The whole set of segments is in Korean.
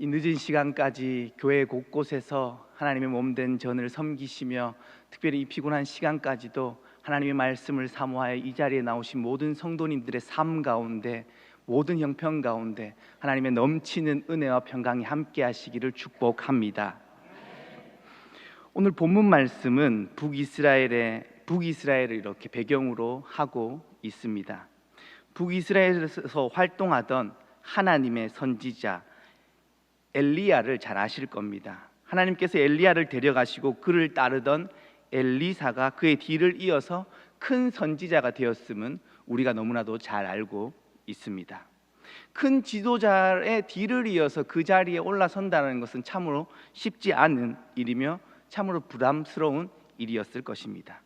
이 늦은 시간까지 교회 곳곳에서 하나님의 몸된 전을 섬기시며 특별히 이 피곤한 시간까지도 하나님의 말씀을 사모하여 이 자리에 나오신 모든 성도님들의 삶 가운데, 모든 형편 가운데 하나님의 넘치는 은혜와 평강이 함께 하시기를 축복합니다. 오늘 본문 말씀은 북이스라엘을 이렇게 배경으로 하고 있습니다. 북이스라엘에서 활동하던 하나님의 선지자 엘리야를 잘 아실 겁니다. 하나님께서 엘리야를 데려가시고 그를 따르던 엘리사가 그의 뒤를 이어서 큰 선지자가 되었음은 우리가 너무나도 잘 알고 있습니다. 큰 지도자의 뒤를 이어서 그 자리에 올라선다는 것은 참으로 쉽지 않은 일이며 참으로 부담스러운 일이었을 것입니다.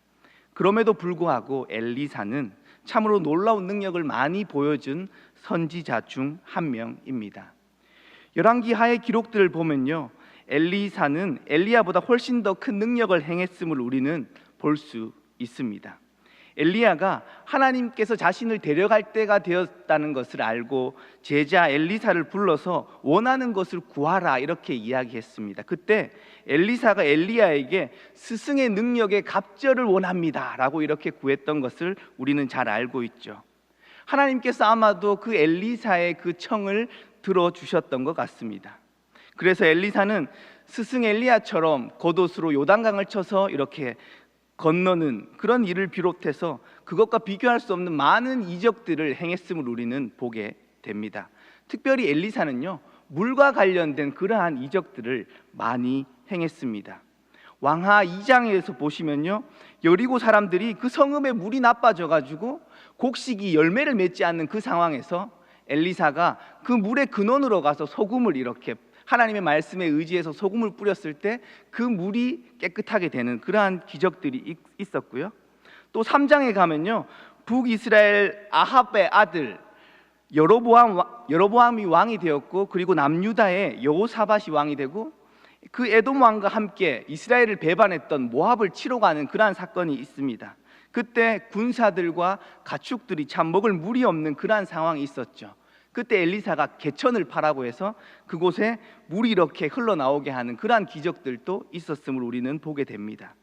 그럼에도 불구하고 엘리사는 참으로 놀라운 능력을 많이 보여준 선지자 중 한 명입니다. 열왕기하의 기록들을 보면요, 엘리사는 엘리야보다 훨씬 더 큰 능력을 행했음을 우리는 볼 수 있습니다. 엘리야가 하나님께서 자신을 데려갈 때가 되었다는 것을 알고 제자 엘리사를 불러서 원하는 것을 구하라 이렇게 이야기했습니다. 그때 엘리사가 엘리야에게 스승의 능력의 갑절을 원합니다 라고 이렇게 구했던 것을 우리는 잘 알고 있죠. 하나님께서 아마도 그 엘리사의 그 청을 들어주셨던 것 같습니다. 그래서 엘리사는 스승 엘리야처럼 겉옷으로 요단강을 쳐서 이렇게 건너는 그런 일을 비롯해서 그것과 비교할 수 없는 많은 이적들을 행했음을 우리는 보게 됩니다. 특별히 엘리사는요, 물과 관련된 그러한 이적들을 많이 행했습니다. 왕하 2장에서 보시면요, 여리고 사람들이 그 성읍에 물이 나빠져가지고 곡식이 열매를 맺지 않는 그 상황에서 엘리사가 그 물의 근원으로 가서 소금을 이렇게 하나님의 말씀에 의지해서 소금을 뿌렸을 때 그 물이 깨끗하게 되는 그러한 기적들이 있었고요. 또 3장에 가면요, 북이스라엘 아합의 아들 여로보암이 왕이 되었고, 그리고 남유다의 여호사밧이 왕이 되고, 그 에돔 왕과 함께 이스라엘을 배반했던 모압을 치러 가는 그러한 사건이 있습니다. 그때 군사들과 가축들이 참 먹을 물이 없는 그러한 상황이 있었죠. 그때 엘리사가 개천을 파라고 해서 그곳에 물이 이렇게 흘러나오게 하는 그러한 기적들도 있었음을 우리는 보게 됩니다.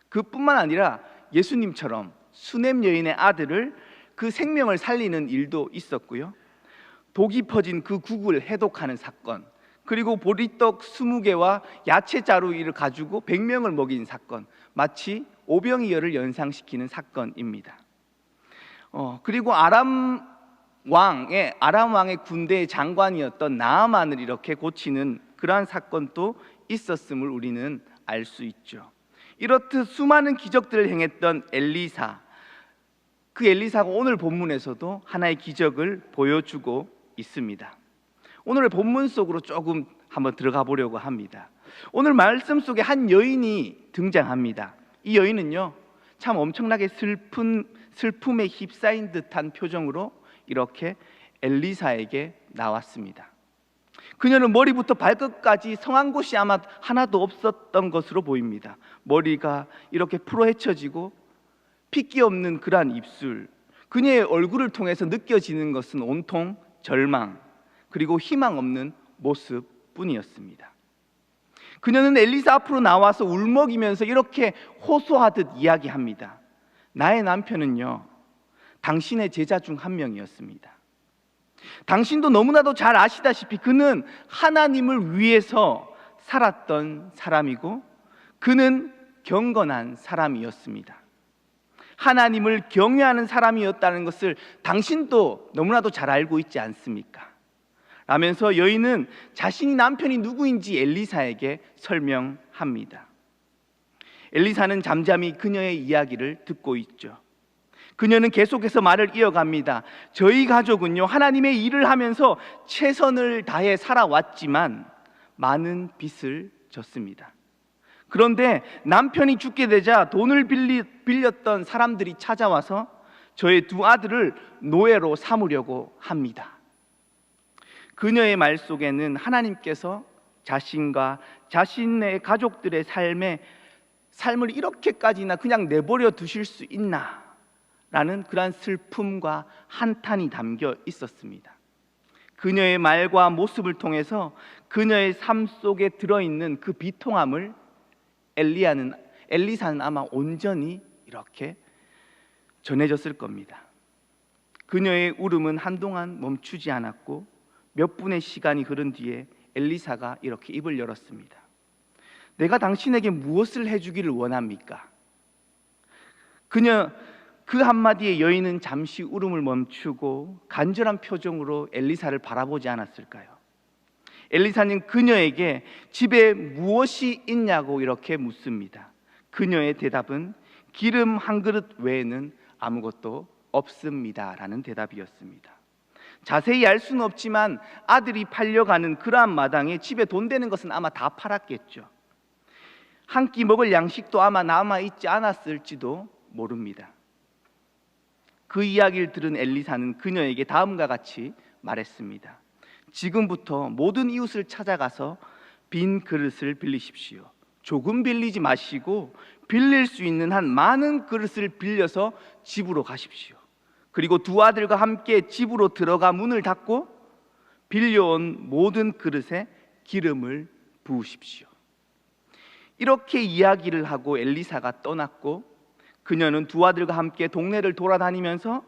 그뿐만 아니라 예수님처럼 수넴 여인의 아들을 그 생명을 살리는 일도 있었고요. 독이 퍼진 그 국을 해독하는 사건, 그리고 보리떡 20개와 야채 자루를 가지고 100명을 먹인 사건, 마치 오병이어를 연상시키는 사건입니다. 그리고 아람 왕의 군대의 장관이었던 나아만을 이렇게 고치는 그러한 사건도 있었음을 우리는 알 수 있죠. 이렇듯 수많은 기적들을 행했던 엘리사, 그 엘리사가 오늘 본문에서도 하나의 기적을 보여주고 있습니다. 오늘의 본문 속으로 조금 한번 들어가 보려고 합니다. 오늘 말씀 속에 한 여인이 등장합니다. 이 여인은요, 참 엄청나게 슬픔에 휩싸인 듯한 표정으로 이렇게 엘리사에게 나왔습니다. 그녀는 머리부터 발끝까지 성한 곳이 아마 하나도 없었던 것으로 보입니다. 머리가 이렇게 풀어헤쳐지고 핏기 없는 그러한 입술, 그녀의 얼굴을 통해서 느껴지는 것은 온통 절망, 그리고 희망 없는 모습뿐이었습니다. 그녀는 엘리사 앞으로 나와서 울먹이면서 이렇게 호소하듯 이야기합니다. 나의 남편은요, 당신의 제자 중 한 명이었습니다. 당신도 너무나도 잘 아시다시피 그는 하나님을 위해서 살았던 사람이고, 그는 경건한 사람이었습니다. 하나님을 경외하는 사람이었다는 것을 당신도 너무나도 잘 알고 있지 않습니까? 라면서 여인은 자신이 남편이 누구인지 엘리사에게 설명합니다. 엘리사는 잠잠히 그녀의 이야기를 듣고 있죠. 그녀는 계속해서 말을 이어갑니다. 저희 가족은요, 하나님의 일을 하면서 최선을 다해 살아왔지만 많은 빚을 졌습니다. 그런데 남편이 죽게 되자 돈을 빌렸던 사람들이 찾아와서 저의 두 아들을 노예로 삼으려고 합니다. 그녀의 말 속에는 하나님께서 자신과 자신의 가족들의 삶을 이렇게까지나 그냥 내버려 두실 수 있나? 라는 그러한 슬픔과 한탄이 담겨 있었습니다. 그녀의 말과 모습을 통해서 그녀의 삶 속에 들어있는 그 비통함을 엘리사는 아마 온전히 이렇게 전해졌을 겁니다. 그녀의 울음은 한동안 멈추지 않았고 몇 분의 시간이 흐른 뒤에 엘리사가 이렇게 입을 열었습니다. 내가 당신에게 무엇을 해주기를 원합니까? 그녀 그 한마디에 여인은 잠시 울음을 멈추고 간절한 표정으로 엘리사를 바라보지 않았을까요? 엘리사는 그녀에게 집에 무엇이 있냐고 이렇게 묻습니다. 그녀의 대답은 기름 한 그릇 외에는 아무것도 없습니다 라는 대답이었습니다. 자세히 알 수는 없지만 아들이 팔려가는 그러한 마당에 집에 돈 되는 것은 아마 다 팔았겠죠. 한 끼 먹을 양식도 아마 남아있지 않았을지도 모릅니다. 그 이야기를 들은 엘리사는 그녀에게 다음과 같이 말했습니다. 지금부터 모든 이웃을 찾아가서 빈 그릇을 빌리십시오. 조금 빌리지 마시고 빌릴 수 있는 한 많은 그릇을 빌려서 집으로 가십시오. 그리고 두 아들과 함께 집으로 들어가 문을 닫고 빌려온 모든 그릇에 기름을 부으십시오. 이렇게 이야기를 하고 엘리사가 떠났고 그녀는 두 아들과 함께 동네를 돌아다니면서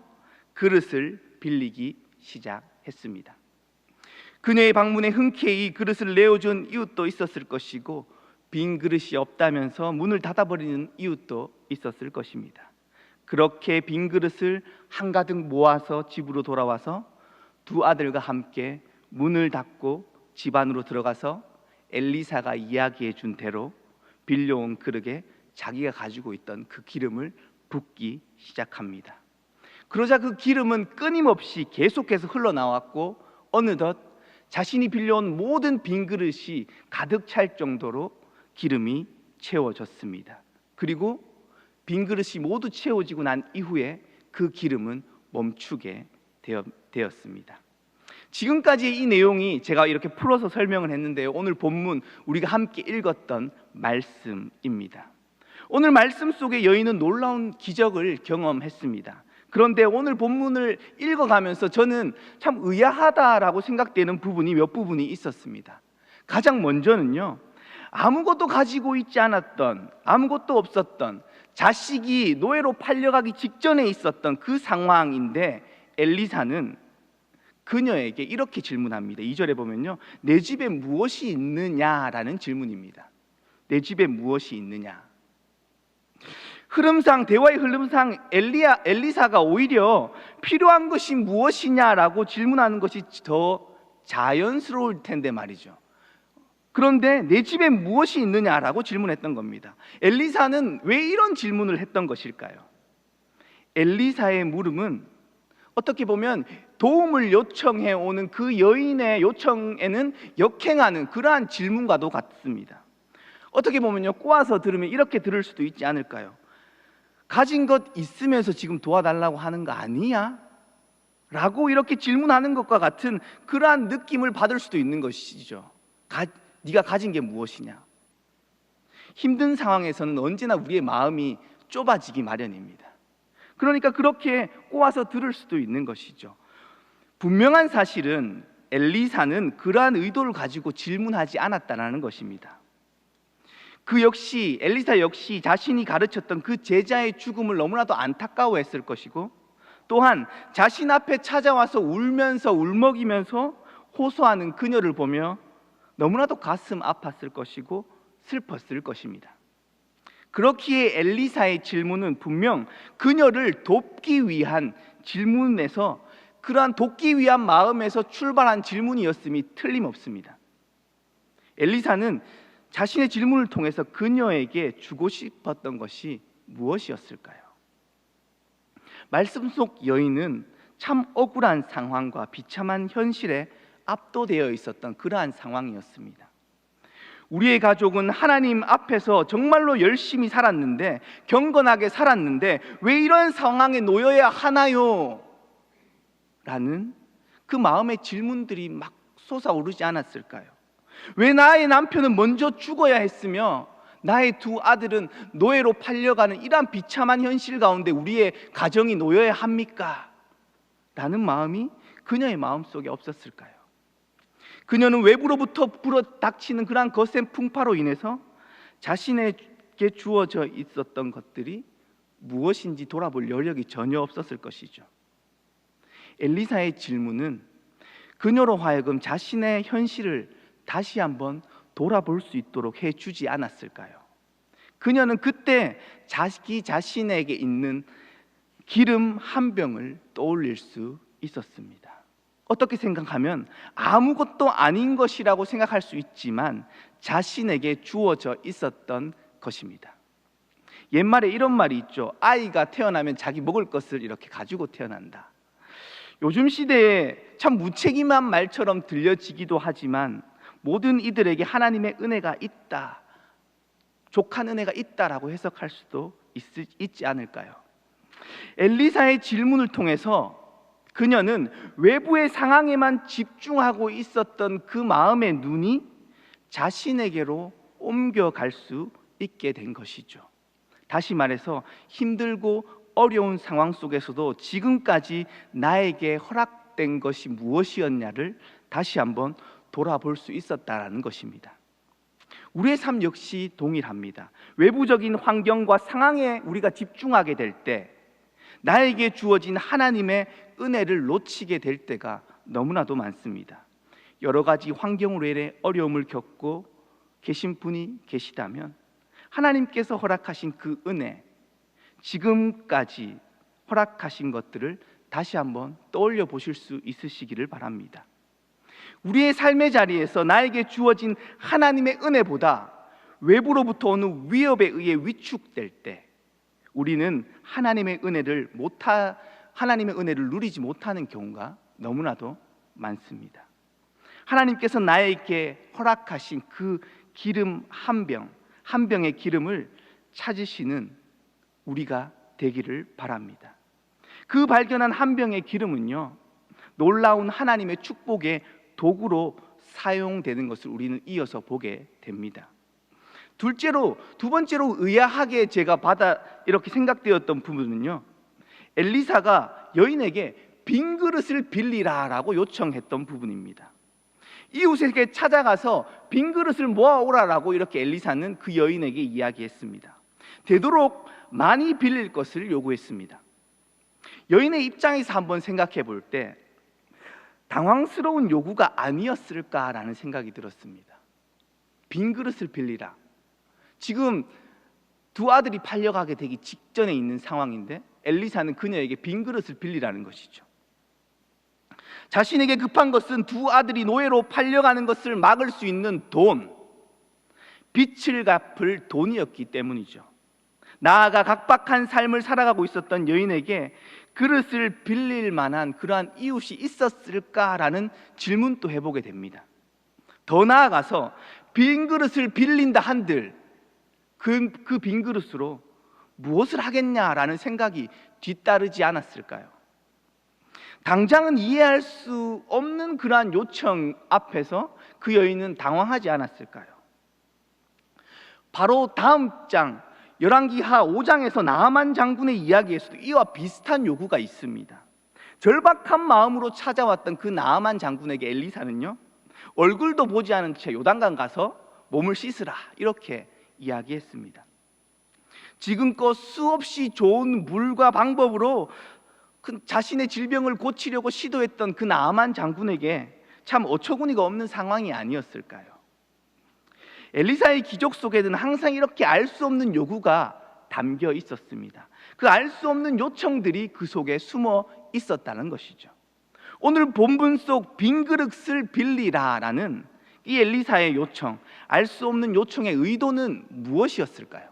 그릇을 빌리기 시작했습니다. 그녀의 방문에 흔쾌히 그릇을 내어준 이웃도 있었을 것이고 빈 그릇이 없다면서 문을 닫아버리는 이웃도 있었을 것입니다. 그렇게 빈 그릇을 한가득 모아서 집으로 돌아와서 두 아들과 함께 문을 닫고 집 안으로 들어가서 엘리사가 이야기해 준 대로 빌려온 그릇에 자기가 가지고 있던 그 기름을 붓기 시작합니다. 그러자 그 기름은 끊임없이 계속해서 흘러나왔고 어느덧 자신이 빌려온 모든 빈 그릇이 가득 찰 정도로 기름이 채워졌습니다. 그리고 빈 그릇이 모두 채워지고 난 이후에 그 기름은 멈추게 되었습니다. 지금까지 이 내용이 제가 이렇게 풀어서 설명을 했는데요, 오늘 본문 우리가 함께 읽었던 말씀입니다. 오늘 말씀 속에 여인은 놀라운 기적을 경험했습니다. 그런데 오늘 본문을 읽어가면서 저는 참 의아하다라고 생각되는 부분이 몇 부분이 있었습니다. 가장 먼저는요, 아무것도 가지고 있지 않았던, 아무것도 없었던, 자식이 노예로 팔려가기 직전에 있었던 그 상황인데 엘리사는 그녀에게 이렇게 질문합니다. 2절에 보면요, 내 집에 무엇이 있느냐라는 질문입니다. 내 집에 무엇이 있느냐. 흐름상, 대화의 흐름상 엘리사가 오히려 필요한 것이 무엇이냐라고 질문하는 것이 더 자연스러울 텐데 말이죠. 그런데 내 집에 무엇이 있느냐라고 질문했던 겁니다. 엘리사는 왜 이런 질문을 했던 것일까요? 엘리사의 물음은 어떻게 보면 도움을 요청해 오는 그 여인의 요청에는 역행하는 그러한 질문과도 같습니다. 어떻게 보면요, 꼬아서 들으면 이렇게 들을 수도 있지 않을까요? 가진 것 있으면서 지금 도와달라고 하는 거 아니야? 라고 이렇게 질문하는 것과 같은 그러한 느낌을 받을 수도 있는 것이죠. 네가 가진 게 무엇이냐? 힘든 상황에서는 언제나 우리의 마음이 좁아지기 마련입니다. 그러니까 그렇게 꼬아서 들을 수도 있는 것이죠. 분명한 사실은 엘리사는 그러한 의도를 가지고 질문하지 않았다는 것입니다. 엘리사 역시 자신이 가르쳤던 그 제자의 죽음을 너무나도 안타까워했을 것이고, 또한 자신 앞에 찾아와서 울면서 울먹이면서 호소하는 그녀를 보며 너무나도 가슴 아팠을 것이고 슬펐을 것입니다. 그렇기에 엘리사의 질문은 분명 그녀를 돕기 위한 질문에서, 그러한 돕기 위한 마음에서 출발한 질문이었음이 틀림없습니다. 엘리사는 자신의 질문을 통해서 그녀에게 주고 싶었던 것이 무엇이었을까요? 말씀 속 여인은 참 억울한 상황과 비참한 현실에 압도되어 있었던 그러한 상황이었습니다. 우리의 가족은 하나님 앞에서 정말로 열심히 살았는데, 경건하게 살았는데 왜 이런 상황에 놓여야 하나요? 라는 그 마음의 질문들이 막 솟아오르지 않았을까요? 왜 나의 남편은 먼저 죽어야 했으며 나의 두 아들은 노예로 팔려가는 이러한 비참한 현실 가운데 우리의 가정이 놓여야 합니까? 라는 마음이 그녀의 마음속에 없었을까요? 그녀는 외부로부터 불어닥치는 그러한 거센 풍파로 인해서 자신에게 주어져 있었던 것들이 무엇인지 돌아볼 여력이 전혀 없었을 것이죠. 엘리사의 질문은 그녀로 하여금 자신의 현실을 다시 한번 돌아볼 수 있도록 해주지 않았을까요? 그녀는 그때 자기 자신에게 있는 기름 한 병을 떠올릴 수 있었습니다. 어떻게 생각하면 아무것도 아닌 것이라고 생각할 수 있지만 자신에게 주어져 있었던 것입니다. 옛말에 이런 말이 있죠. 아이가 태어나면 자기 먹을 것을 이렇게 가지고 태어난다. 요즘 시대에 참 무책임한 말처럼 들려지기도 하지만 모든 이들에게 하나님의 은혜가 있다, 족한 은혜가 있다라고 해석할 수도 있지 않을까요? 엘리사의 질문을 통해서 그녀는 외부의 상황에만 집중하고 있었던 그 마음의 눈이 자신에게로 옮겨갈 수 있게 된 것이죠. 다시 말해서 힘들고 어려운 상황 속에서도 지금까지 나에게 허락된 것이 무엇이었냐를 다시 한번 돌아볼 수 있었다라는 것입니다. 우리의 삶 역시 동일합니다. 외부적인 환경과 상황에 우리가 집중하게 될 때 나에게 주어진 하나님의 은혜를 놓치게 될 때가 너무나도 많습니다. 여러 가지 환경으로 인해 어려움을 겪고 계신 분이 계시다면 하나님께서 허락하신 그 은혜, 지금까지 허락하신 것들을 다시 한번 떠올려 보실 수 있으시기를 바랍니다. 우리의 삶의 자리에서 나에게 주어진 하나님의 은혜보다 외부로부터 오는 위협에 의해 위축될 때 우리는 하나님의 은혜를 누리지 못하는 경우가 너무나도 많습니다. 하나님께서 나에게 허락하신 그 기름 한 병의 기름을 찾으시는 우리가 되기를 바랍니다. 그 발견한 한 병의 기름은요, 놀라운 하나님의 축복의 도구로 사용되는 것을 우리는 이어서 보게 됩니다. 두 번째로 의아하게 제가 이렇게 생각되었던 부분은요, 엘리사가 여인에게 빈 그릇을 빌리라라고 요청했던 부분입니다. 이웃에게 찾아가서 빈 그릇을 모아오라라고 이렇게 엘리사는 그 여인에게 이야기했습니다. 되도록 많이 빌릴 것을 요구했습니다. 여인의 입장에서 한번 생각해 볼 때 당황스러운 요구가 아니었을까라는 생각이 들었습니다. 빈 그릇을 빌리라. 지금 두 아들이 팔려가게 되기 직전에 있는 상황인데 엘리사는 그녀에게 빈 그릇을 빌리라는 것이죠. 자신에게 급한 것은 두 아들이 노예로 팔려가는 것을 막을 수 있는 돈, 빚을 갚을 돈이었기 때문이죠. 나아가 각박한 삶을 살아가고 있었던 여인에게 그릇을 빌릴 만한 그러한 이웃이 있었을까라는 질문도 해보게 됩니다. 더 나아가서 빈 그릇을 빌린다 한들 그 빈 그릇으로 무엇을 하겠냐라는 생각이 뒤따르지 않았을까요? 당장은 이해할 수 없는 그러한 요청 앞에서 그 여인은 당황하지 않았을까요? 바로 다음 장 열왕기하 5장에서 나아만 장군의 이야기에서도 이와 비슷한 요구가 있습니다. 절박한 마음으로 찾아왔던 그 나아만 장군에게 엘리사는요, 얼굴도 보지 않은 채 요단강 가서 몸을 씻으라 이렇게 이야기했습니다. 지금껏 수없이 좋은 물과 방법으로 자신의 질병을 고치려고 시도했던 그 나아만 장군에게 참 어처구니가 없는 상황이 아니었을까요? 엘리사의 기적 속에는 항상 이렇게 알 수 없는 요구가 담겨 있었습니다. 그 알 수 없는 요청들이 그 속에 숨어 있었다는 것이죠. 오늘 본문 속 빈 그릇을 빌리라라는 이 엘리사의 요청, 알 수 없는 요청의 의도는 무엇이었을까요?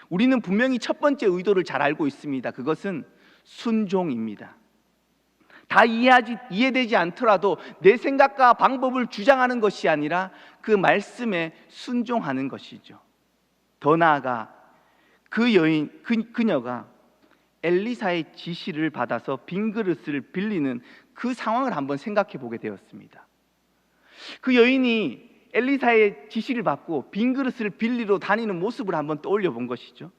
우리는 분명히 첫 번째 의도를 잘 알고 있습니다. 그것은 순종입니다. 다 이해되지 않더라도 내 생각과 방법을 주장하는 것이 아니라 그 말씀에 순종하는 것이죠. 더 나아가 그녀가 엘리사의 지시를 받아서 빈 그릇을 빌리는 그 상황을 한번 생각해 보게 되었습니다. 그 여인이 엘리사의 지시를 받고 빈 그릇을 빌리러 다니는 모습을 한번 떠올려 본 것이죠.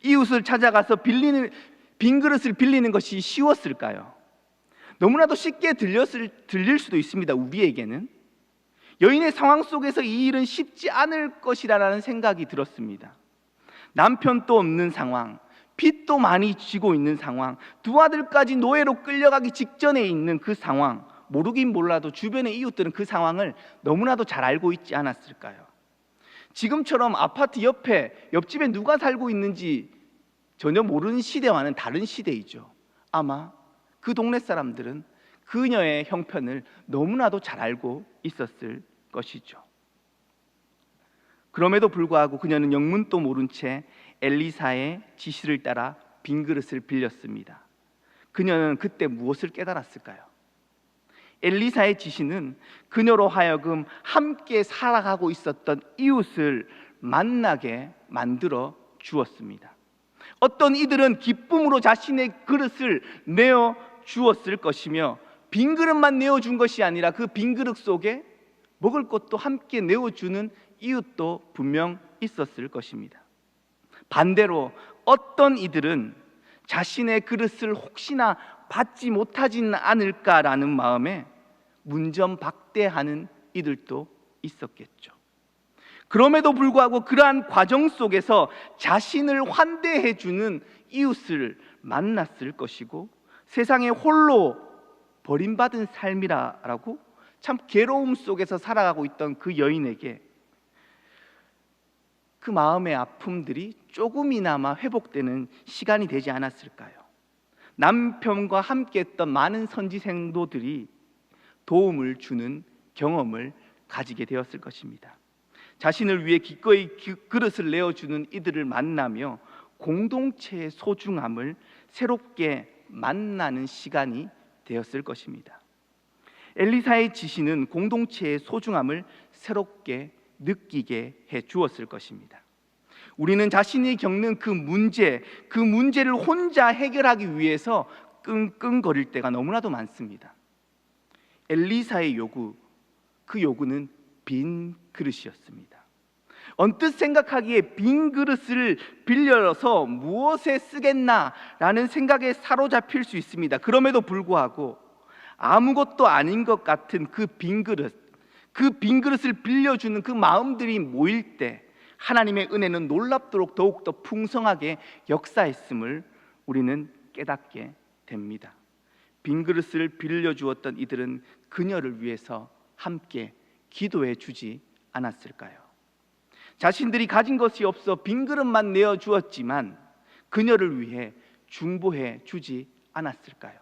이웃을 찾아가서 빈 그릇을 빌리는 것이 쉬웠을까요? 너무나도 쉽게 들릴 수도 있습니다. 우리에게는 여인의 상황 속에서 이 일은 쉽지 않을 것이라는 생각이 들었습니다. 남편도 없는 상황, 빚도 많이 지고 있는 상황, 두 아들까지 노예로 끌려가기 직전에 있는 그 상황, 모르긴 몰라도 주변의 이웃들은 그 상황을 너무나도 잘 알고 있지 않았을까요? 지금처럼 아파트 옆에 옆집에 누가 살고 있는지 전혀 모르는 시대와는 다른 시대이죠. 아마 그 동네 사람들은 그녀의 형편을 너무나도 잘 알고 있었을 것이죠. 그럼에도 불구하고 그녀는 영문도 모른 채 엘리사의 지시를 따라 빈 그릇을 빌렸습니다. 그녀는 그때 무엇을 깨달았을까요? 엘리사의 지시는 그녀로 하여금 함께 살아가고 있었던 이웃을 만나게 만들어 주었습니다. 어떤 이들은 기쁨으로 자신의 그릇을 내어 주었을 것이며, 빈 그릇만 내어준 것이 아니라 그 빈 그릇 속에 먹을 것도 함께 내어주는 이웃도 분명 있었을 것입니다. 반대로 어떤 이들은 자신의 그릇을 혹시나 받지 못하지는 않을까라는 마음에 문전박대하는 이들도 있었겠죠. 그럼에도 불구하고 그러한 과정 속에서 자신을 환대해주는 이웃을 만났을 것이고, 세상에 홀로 버림받은 삶이라고 참 괴로움 속에서 살아가고 있던 그 여인에게 그 마음의 아픔들이 조금이나마 회복되는 시간이 되지 않았을까요? 남편과 함께했던 많은 선지 생도들이 도움을 주는 경험을 가지게 되었을 것입니다. 자신을 위해 기꺼이 그릇을 내어주는 이들을 만나며 공동체의 소중함을 새롭게 만나는 시간이 되었을 것입니다. 엘리사의 지시는 공동체의 소중함을 새롭게 느끼게 해 주었을 것입니다. 우리는 자신이 겪는 그 문제를 혼자 해결하기 위해서 끙끙거릴 때가 너무나도 많습니다. 엘리사의 그 요구는 빈 그릇이었습니다. 언뜻 생각하기에 빈 그릇을 빌려서 무엇에 쓰겠나라는 생각에 사로잡힐 수 있습니다. 그럼에도 불구하고 아무것도 아닌 것 같은 그 빈 그릇을 빌려주는 그 마음들이 모일 때 하나님의 은혜는 놀랍도록 더욱더 풍성하게 역사했음을 우리는 깨닫게 됩니다. 빈 그릇을 빌려주었던 이들은 그녀를 위해서 함께 기도해 주지 않았을까요? 자신들이 가진 것이 없어 빈 그릇만 내어주었지만 그녀를 위해 중보해 주지 않았을까요?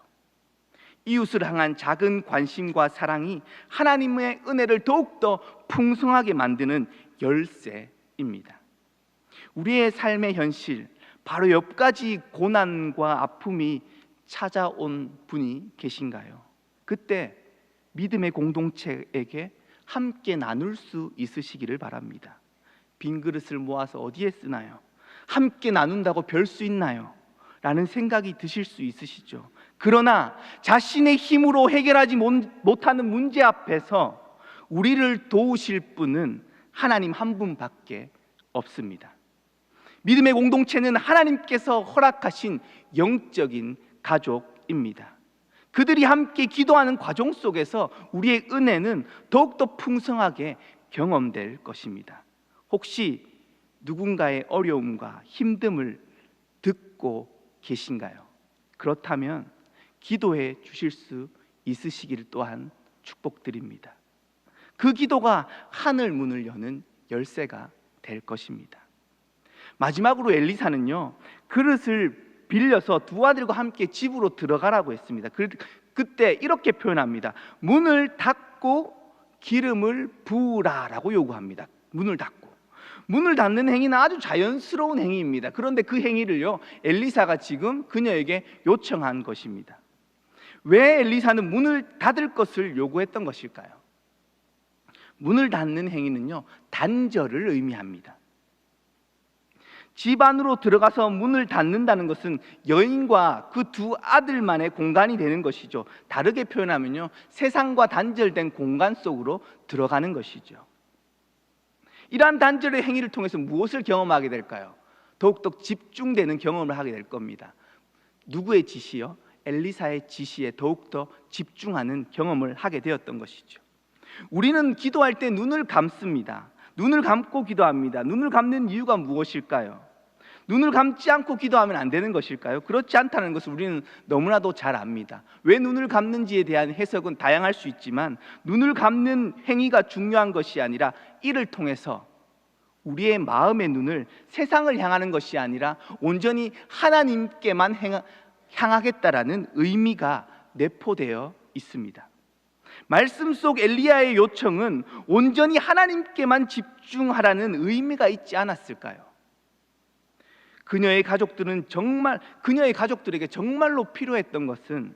이웃을 향한 작은 관심과 사랑이 하나님의 은혜를 더욱더 풍성하게 만드는 열쇠입니다. 우리의 삶의 현실, 바로 옆가지 고난과 아픔이 찾아온 분이 계신가요? 그때 믿음의 공동체에게 함께 나눌 수 있으시기를 바랍니다. 빈 그릇을 모아서 어디에 쓰나요? 함께 나눈다고 별 수 있나요? 라는 생각이 드실 수 있으시죠. 그러나 자신의 힘으로 해결하지 못하는 문제 앞에서 우리를 도우실 분은 하나님 한 분밖에 없습니다. 믿음의 공동체는 하나님께서 허락하신 영적인 가족입니다. 그들이 함께 기도하는 과정 속에서 우리의 은혜는 더욱더 풍성하게 경험될 것입니다. 혹시 누군가의 어려움과 힘듦을 듣고 계신가요? 그렇다면 기도해 주실 수 있으시기를 또한 축복드립니다. 그 기도가 하늘 문을 여는 열쇠가 될 것입니다. 마지막으로 엘리사는요, 그릇을 빌려서 두 아들과 함께 집으로 들어가라고 했습니다. 그때 이렇게 표현합니다. 문을 닫고 기름을 부으라라고 요구합니다. 문을 닫고. 문을 닫는 행위는 아주 자연스러운 행위입니다. 그런데 그 행위를요, 엘리사가 지금 그녀에게 요청한 것입니다. 왜 엘리사는 문을 닫을 것을 요구했던 것일까요? 문을 닫는 행위는요, 단절을 의미합니다. 집 안으로 들어가서 문을 닫는다는 것은 여인과 그 두 아들만의 공간이 되는 것이죠. 다르게 표현하면요, 세상과 단절된 공간 속으로 들어가는 것이죠. 이러한 단절의 행위를 통해서 무엇을 경험하게 될까요? 더욱더 집중되는 경험을 하게 될 겁니다. 누구의 지시요? 엘리사의 지시에 더욱더 집중하는 경험을 하게 되었던 것이죠. 우리는 기도할 때 눈을 감습니다. 눈을 감고 기도합니다. 눈을 감는 이유가 무엇일까요? 눈을 감지 않고 기도하면 안 되는 것일까요? 그렇지 않다는 것을 우리는 너무나도 잘 압니다. 왜 눈을 감는지에 대한 해석은 다양할 수 있지만 눈을 감는 행위가 중요한 것이 아니라 이를 통해서 우리의 마음의 눈을 세상을 향하는 것이 아니라 온전히 하나님께만 향하겠다라는 의미가 내포되어 있습니다. 말씀 속 엘리야의 요청은 온전히 하나님께만 집중하라는 의미가 있지 않았을까요? 그녀의 가족들에게 정말로 필요했던 것은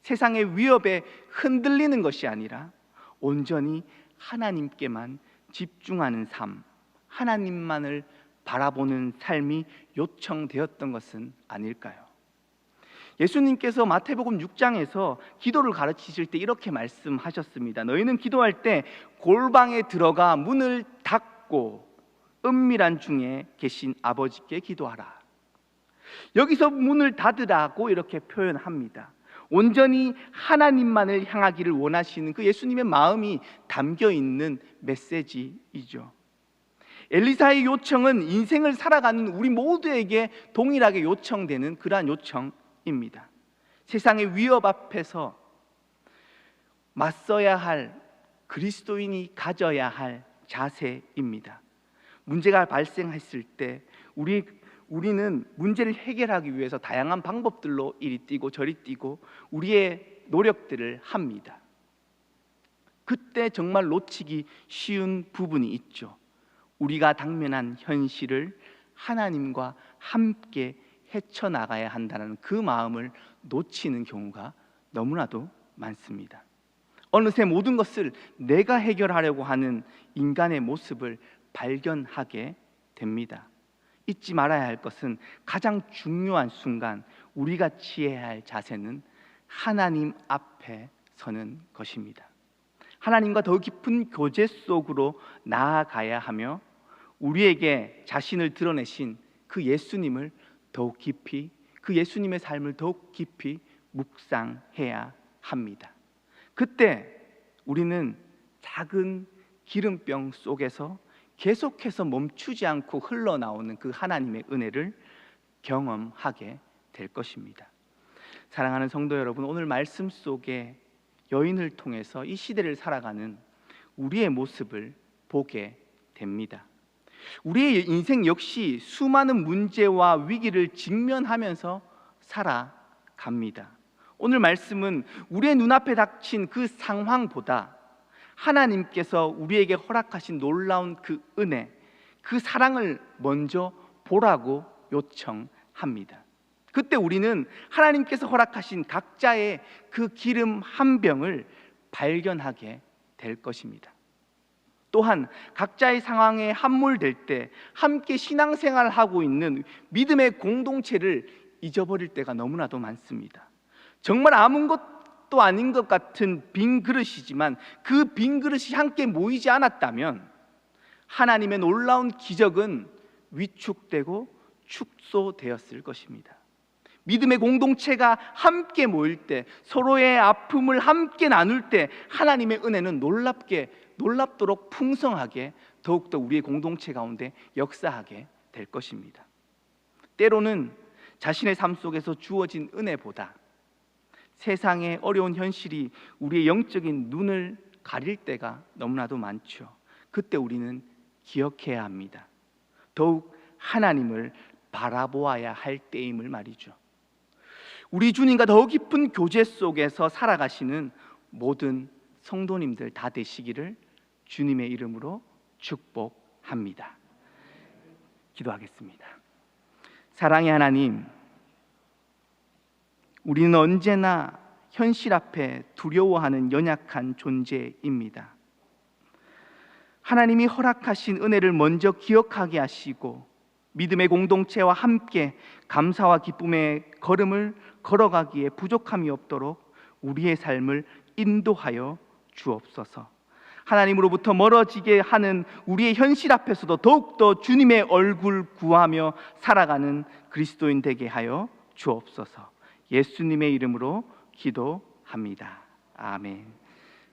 세상의 위협에 흔들리는 것이 아니라 온전히 하나님께만 집중하는 삶, 하나님만을 바라보는 삶이 요청되었던 것은 아닐까요? 예수님께서 마태복음 6장에서 기도를 가르치실 때 이렇게 말씀하셨습니다. 너희는 기도할 때 골방에 들어가 문을 닫고 은밀한 중에 계신 아버지께 기도하라. 여기서 문을 닫으라고 이렇게 표현합니다. 온전히 하나님만을 향하기를 원하시는 그 예수님의 마음이 담겨 있는 메시지이죠. 엘리사의 요청은 인생을 살아가는 우리 모두에게 동일하게 요청되는 그러한 요청입니다. 세상의 위협 앞에서 맞서야 할 그리스도인이 가져야 할 자세입니다. 문제가 발생했을 때 우리는 문제를 해결하기 위해서 다양한 방법들로 이리 뛰고 저리 뛰고 우리의 노력들을 합니다. 그때 정말 놓치기 쉬운 부분이 있죠. 우리가 당면한 현실을 하나님과 함께 헤쳐나가야 한다는 그 마음을 놓치는 경우가 너무나도 많습니다. 어느새 모든 것을 내가 해결하려고 하는 인간의 모습을 발견하게 됩니다. 잊지 말아야 할 것은 가장 중요한 순간 우리가 취해야 할 자세는 하나님 앞에 서는 것입니다. 하나님과 더 깊은 교제 속으로 나아가야 하며 우리에게 자신을 드러내신 그 예수님을 더욱 깊이, 그 예수님의 삶을 더욱 깊이 묵상해야 합니다. 그때 우리는 작은 기름병 속에서 계속해서 멈추지 않고 흘러나오는 그 하나님의 은혜를 경험하게 될 것입니다. 사랑하는 성도 여러분, 오늘 말씀 속에 여인을 통해서 이 시대를 살아가는 우리의 모습을 보게 됩니다. 우리의 인생 역시 수많은 문제와 위기를 직면하면서 살아갑니다. 오늘 말씀은 우리의 눈앞에 닥친 그 상황보다 하나님께서 우리에게 허락하신 놀라운 그 은혜, 그 사랑을 먼저 보라고 요청합니다. 그때 우리는 하나님께서 허락하신 각자의 그 기름 한 병을 발견하게 될 것입니다. 또한 각자의 상황에 함몰될 때 함께 신앙생활을 하고 있는 믿음의 공동체를 잊어버릴 때가 너무나도 많습니다. 정말 아무것도 아닌 것 같은 빈 그릇이지만 그 빈 그릇이 함께 모이지 않았다면 하나님의 놀라운 기적은 위축되고 축소되었을 것입니다. 믿음의 공동체가 함께 모일 때, 서로의 아픔을 함께 나눌 때 하나님의 은혜는 놀랍도록 풍성하게 더욱더 우리의 공동체 가운데 역사하게 될 것입니다. 때로는 자신의 삶 속에서 주어진 은혜보다 세상의 어려운 현실이 우리의 영적인 눈을 가릴 때가 너무나도 많죠. 그때 우리는 기억해야 합니다. 더욱 하나님을 바라보아야 할 때임을 말이죠. 우리 주님과 더 깊은 교제 속에서 살아가시는 모든 성도님들 다 되시기를 주님의 이름으로 축복합니다. 기도하겠습니다. 사랑의 하나님, 우리는 언제나 현실 앞에 두려워하는 연약한 존재입니다. 하나님이 허락하신 은혜를 먼저 기억하게 하시고 믿음의 공동체와 함께 감사와 기쁨의 걸음을 걸어가기에 부족함이 없도록 우리의 삶을 인도하여 주옵소서. 하나님으로부터 멀어지게 하는 우리의 현실 앞에서도 더욱더 주님의 얼굴 구하며 살아가는 그리스도인 되게 하여 주옵소서. 예수님의 이름으로 기도합니다. 아멘.